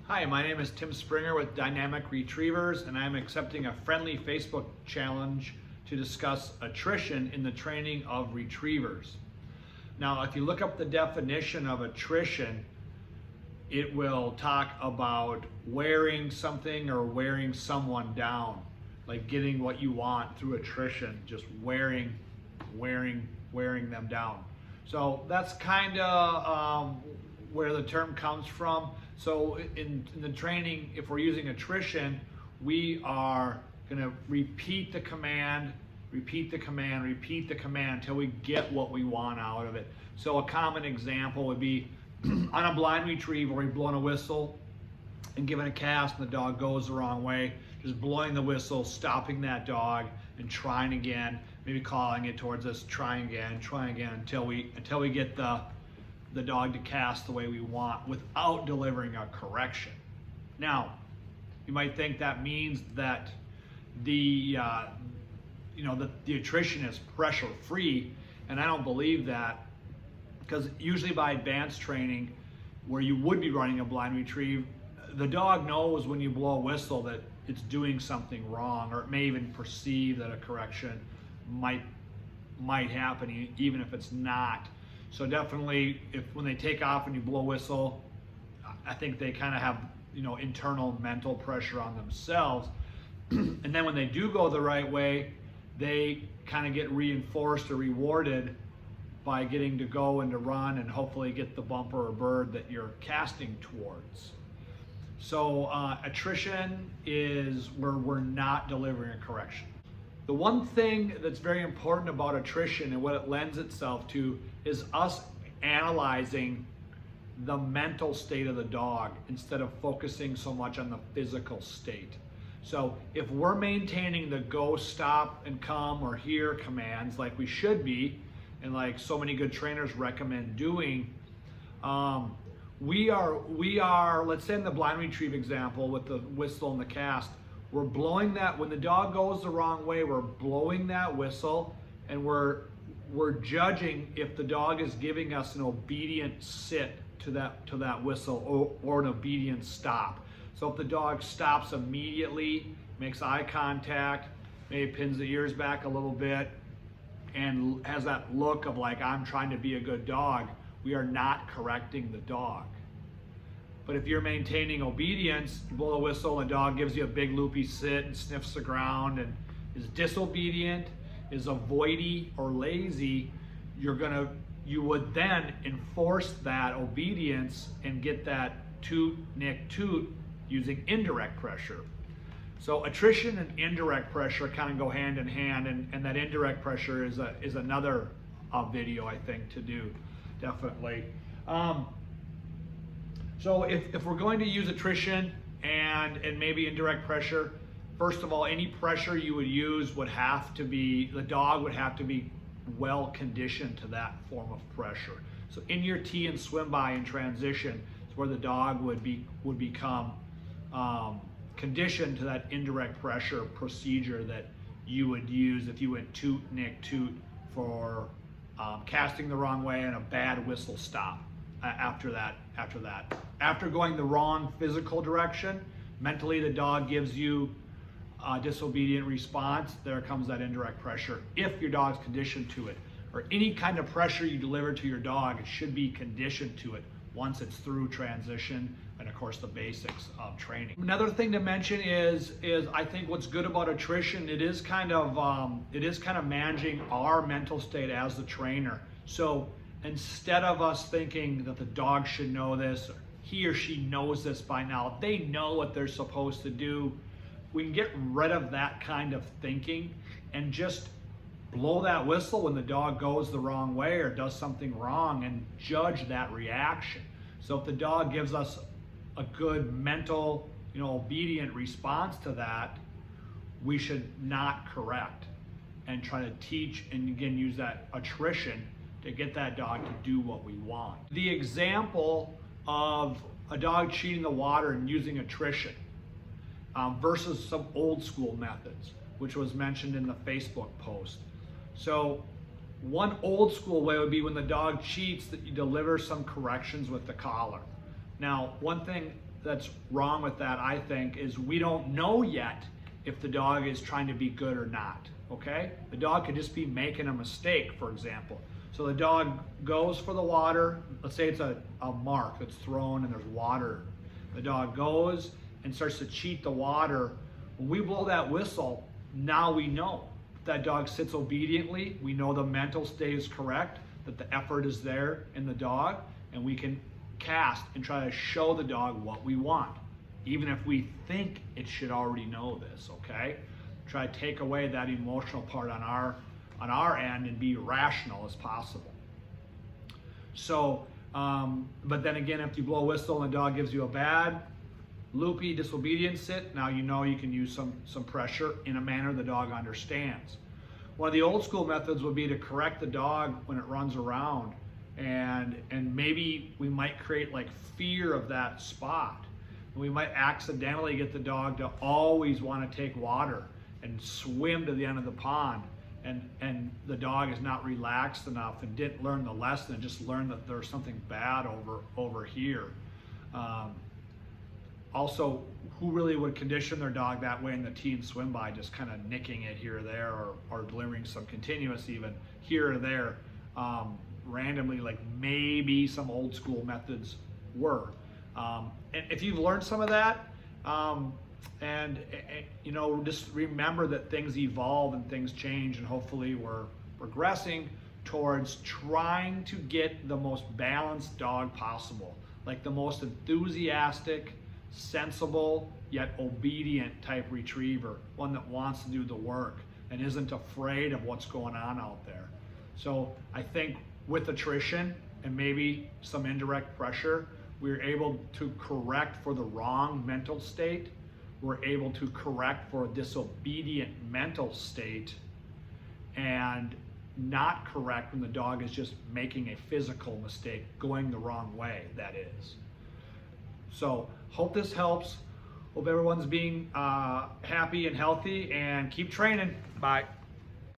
Hi, my name is Tim Springer with Dynamic Retrievers, and I'm accepting a friendly Facebook challenge to discuss attrition in the training of retrievers. Now, if you look up the definition of attrition, it will talk about wearing something or wearing someone down, like getting what you want through attrition, just wearing them down. So that's kind of where the term comes from. So in the training, if we're using attrition, we are going to repeat the command until we get what we want out of it. So a common example would be on a blind retrieve where we're blowing a whistle and giving a cast and the dog goes the wrong way, just blowing the whistle, stopping that dog and trying again, maybe calling it towards us, trying again until we get the dog to cast the way we want without delivering a correction. Now, you might think that means that the attrition is pressure free, and I don't believe that, because usually by advanced training, where you would be running a blind retrieve, the dog knows when you blow a whistle that it's doing something wrong, or it may even perceive that a correction might happen even if it's not. So definitely, when they take off and you blow a whistle, I think they kind of have internal mental pressure on themselves. And then when they do go the right way, they kind of get reinforced or rewarded by getting to go and to run and hopefully get the bumper or bird that you're casting towards. So attrition is where we're not delivering a correction. The one thing that's very important about attrition and what it lends itself to is us analyzing the mental state of the dog instead of focusing so much on the physical state. So if we're maintaining the go, stop, and come or here commands like we should be, and like so many good trainers recommend doing, we are, let's say in the blind retrieve example with the whistle and the cast, we're blowing that, when the dog goes the wrong way, we're blowing that whistle, and we're judging if the dog is giving us an obedient sit to that whistle or an obedient stop. So if the dog stops immediately, makes eye contact, maybe pins the ears back a little bit, and has that look of like, I'm trying to be a good dog, we are not correcting the dog. But if you're maintaining obedience, you blow a whistle and the dog gives you a big loopy sit and sniffs the ground and is disobedient, is avoidy or lazy, you would then enforce that obedience and get that toot, nick, toot using indirect pressure. So attrition and indirect pressure kind of go hand in hand, and that indirect pressure is another video I think to do, definitely. So if we're going to use attrition and maybe indirect pressure, first of all, any pressure you would use would have to be, the dog would have to be well conditioned to that form of pressure. So in your tee and swim by in transition is where the dog would become conditioned to that indirect pressure procedure that you would use if you went toot, nick, toot for casting the wrong way and a bad whistle stop. After going the wrong physical direction, mentally the dog gives you a disobedient response, there comes that indirect pressure. If your dog's conditioned to it, or any kind of pressure you deliver to your dog, it should be conditioned to it once it's through transition and of course the basics of training. Another thing to mention is I think what's good about attrition, it is kind of managing our mental state as the trainer. So instead of us thinking that the dog should know this, or he or she knows this by now, they know what they're supposed to do, we can get rid of that kind of thinking and just blow that whistle when the dog goes the wrong way or does something wrong and judge that reaction. So if the dog gives us a good mental, obedient response to that, we should not correct and try to teach and again use that attrition to get that dog to do what we want. The example of a dog cheating the water and using attrition versus some old school methods, which was mentioned in the Facebook post. So one old school way would be when the dog cheats that you deliver some corrections with the collar. Now, one thing that's wrong with that, I think, is we don't know yet if the dog is trying to be good or not, okay? The dog could just be making a mistake, for example. So the dog goes for the water. Let's say it's a mark that's thrown and there's water. The dog goes and starts to cheat the water. When we blow that whistle, now we know. If that dog sits obediently, we know the mental state is correct, that the effort is there in the dog, and we can cast and try to show the dog what we want, even if we think it should already know this, okay? Try to take away that emotional part on our end and be rational as possible. So, but then again, if you blow a whistle and the dog gives you a bad, loopy, disobedient sit, now you know you can use some pressure in a manner the dog understands. One of the old school methods would be to correct the dog when it runs around, and maybe we might create like fear of that spot. We might accidentally get the dog to always want to take water and swim to the end of the pond, and the dog is not relaxed enough and didn't learn the lesson and just learned that there's something bad over here. Also, who really would condition their dog that way in the teen swim by, just kind of nicking it here or there, or delivering some continuous even here or there, randomly, like maybe some old school methods were. And if you've learned some of that, and you know, just remember that things evolve and things change, and hopefully we're progressing towards trying to get the most balanced dog possible, like the most enthusiastic, sensible, yet obedient type retriever, one that wants to do the work and isn't afraid of what's going on out there. So I think with attrition and maybe some indirect pressure, we're able to correct for the wrong mental state. We're able to correct for a disobedient mental state, and not correct when the dog is just making a physical mistake, going the wrong way, that is. So hope this helps. Hope everyone's being happy and healthy, and keep training. Bye.